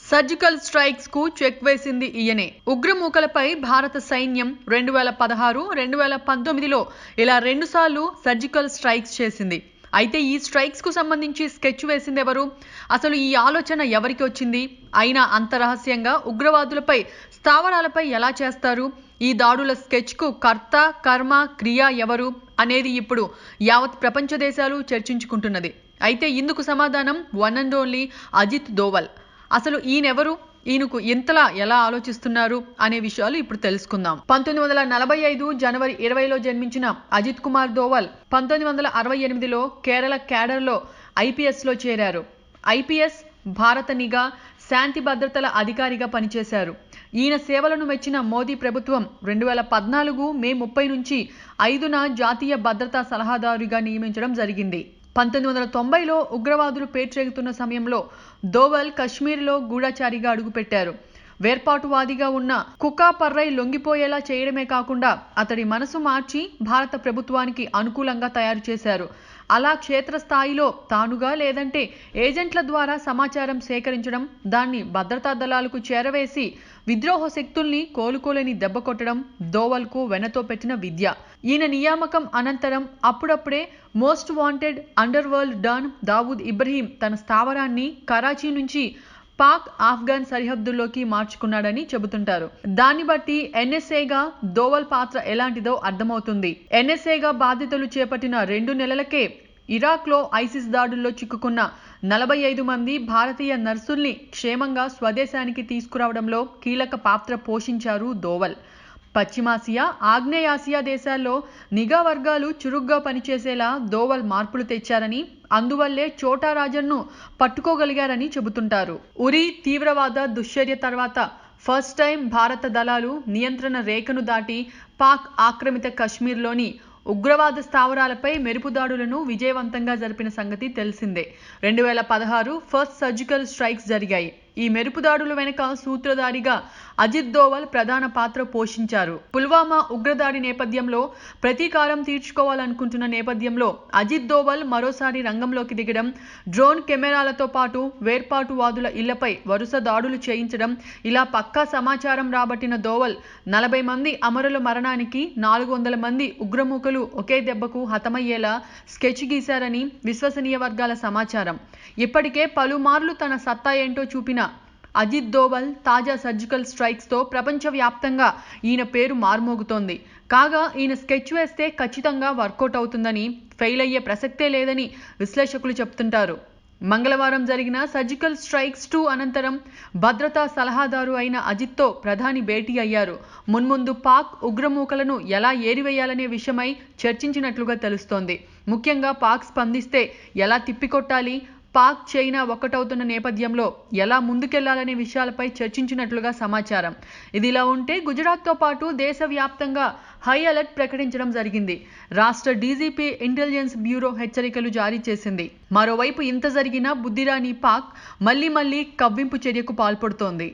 Surgical strikes కు check వేసింది ఈయనే. ఉగ్రమూకలపై భారత సైన్యం 2016, 2019లో ఇలా 2 సార్లు సర్జికల్ స్ట్రైక్స్ చేసింది. అయితే ఈ స్ట్రైక్స్ కు సంబంధించి స్కెచ్ వేసింది ఎవరు? అసలు ఈ ఆలోచన ఎవరికి వచ్చింది? అయినా అంత రహస్యంగా ఉగ్రవాదులపై, స్థావరాలపై ఎలా చేస్తారు? ఈ దాడుల స్కెచ్ కు కర్త, కర్మ, క్రియ ఎవరు అనేది ఇప్పుడు యావత్ ప్రపంచ దేశాలు చర్చించుకుంటున్నది. అయితే ఇందుకు సమాధానం one and only Ajit Doval. అసలు ఈయనెవరు? ఈయనకు ఇంతలా ఎలా ఆలోచిస్తున్నారు అనే విషయాలు ఇప్పుడు తెలుసుకుందాం. 1945 జనవరి 20లో జన్మించిన అజిత్ కుమార్ దోవల్ 1968లో కేరళ క్యాడర్లో ఐపీఎస్లో చేరారు. ఐపీఎస్ భారత నిఘా, శాంతి భద్రతల అధికారిగా పనిచేశారు. ఈయన సేవలను మెచ్చిన మోదీ ప్రభుత్వం 2014 మే 30 నుంచి 5న జాతీయ భద్రతా సలహాదారుగా నియమించడం జరిగింది. 1990లో ఉగ్రవాదులు పేట్రేగుతున్న సమయంలో దోవల్ కశ్మీర్లో గూఢచారిగా అడుగుపెట్టారు. వేర్పాటువాదిగా ఉన్న కుకాపర్రై లొంగిపోయేలా చేయడమే కాకుండా అతడి మనసు మార్చి భారత ప్రభుత్వానికి అనుకూలంగా తయారు చేశారు. అలా క్షేత్రస్థాయిలో తానుగా లేదంటే ఏజెంట్ల ద్వారా సమాచారం సేకరించడం, దాన్ని భద్రతా దళాలకు చేరవేసి విద్రోహ శక్తుల్ని కోలుకోలేని దెబ్బ కొట్టడం దోవల్కు వెనతో పెట్టిన విద్య. ఈయన నియామకం అనంతరం అప్పుడప్పుడే most wanted underworld don Dawood Ibrahim తన స్థావరాన్ని కరాచీ నుంచి పాక్ ఆఫ్ఘన్ సరిహద్దుల్లోకి మార్చుకున్నాడని చెబుతుంటారు. దాన్ని బట్టి ఎన్ఎస్ఏగా దోవల్ పాత్ర ఎలాంటిదో అర్థమవుతుంది. ఎన్ఎస్ఏగా బాధ్యతలు చేపట్టిన 2 నెలలకే ఇరాక్లో ఐసిస్ దాడుల్లో చిక్కుకున్న 45 మంది భారతీయ నర్సుల్ని క్షేమంగా స్వదేశానికి తీసుకురావడంలో కీలక పాత్ర పోషించారు దోవల్. పశ్చిమాసియా, ఆగ్నేయాసియా దేశాల్లో నిఘా వర్గాలు చురుగ్గా పనిచేసేలా దోవల్ మార్పులు తెచ్చారని, అందువల్లే ఛోటా రాజన్ను పట్టుకోగలిగారని చెబుతుంటారు. ఉరీ తీవ్రవాద దుశ్చర్య తర్వాత ఫస్ట్ టైం భారత దళాలు నియంత్రణ రేఖను దాటి పాక్ ఆక్రమిత కశ్మీర్లోని ఉగ్రవాద స్థావరాలపై మెరుపు దాడులను విజయవంతంగా జరిపిన సంగతి తెలిసిందే. 2016 ఫస్ట్ సర్జికల్ స్ట్రైక్స్ జరిగాయి. ఈ మెరుపు దాడుల వెనుక సూత్రధారిగా అజిత్ దోవల్ ప్రధాన పాత్ర పోషించారు. పుల్వామా ఉగ్రదాడి నేపథ్యంలో ప్రతీకారం తీర్చుకోవాలనుకుంటున్న నేపథ్యంలో అజిత్ దోవల్ మరోసారి రంగంలోకి దిగడం, డ్రోన్ కెమెరాలతో పాటు వేర్పాటువాదుల ఇళ్లపై వరుస దాడులు చేయించడం, ఇలా పక్కా సమాచారం రాబట్టిన దోవల్ 40 మంది అమరుల మరణానికి 400 మంది ఉగ్రమూకలు ఒకే దెబ్బకు హతమయ్యేలా స్కెచ్ గీశారని విశ్వసనీయ వర్గాల సమాచారం. ఇప్పటికే పలుమార్లు తన సత్తా ఏంటో చూపిన అజిత్ దోవల్ తాజా సర్జికల్ స్ట్రైక్స్తో ప్రపంచవ్యాప్తంగా ఈయన పేరు మార్మోగుతోంది. కాగా ఈయన స్కెచ్ వేస్తే ఖచ్చితంగా వర్కౌట్ అవుతుందని, ఫెయిల్ అయ్యే ప్రసక్తే లేదని విశ్లేషకులు చెప్తుంటారు. మంగళవారం జరిగిన సర్జికల్ స్ట్రైక్స్ 2 అనంతరం భద్రతా సలహాదారు అయిన అజిత్తో ప్రధాని భేటీ అయ్యారు. మున్ముందు పాక్ ఉగ్రమూకలను ఎలా ఏరివేయాలనే విషయమై చర్చించినట్లుగా తెలుస్తోంది. ముఖ్యంగా పాక్ స్పందిస్తే ఎలా తిప్పికొట్టాలి, పాక్ చైనా ఒక్కటవుతున్న నేపథ్యంలో ఎలా ముందుకెళ్లాలనే విషయాలపై చర్చించినట్లుగా సమాచారం. ఇదిలా ఉంటే గుజరాత్తో పాటు దేశవ్యాప్తంగా హై అలర్ట్ ప్రకటించడం జరిగింది. రాష్ట్ర డీజీపీ ఇంటెలిజెన్స్ బ్యూరో హెచ్చరికలు జారీ చేసింది. మరోవైపు ఇంత జరిగినా బుద్ధిరాని పాక్ మళ్లీ కవ్వింపు చర్యకు పాల్పడుతోంది.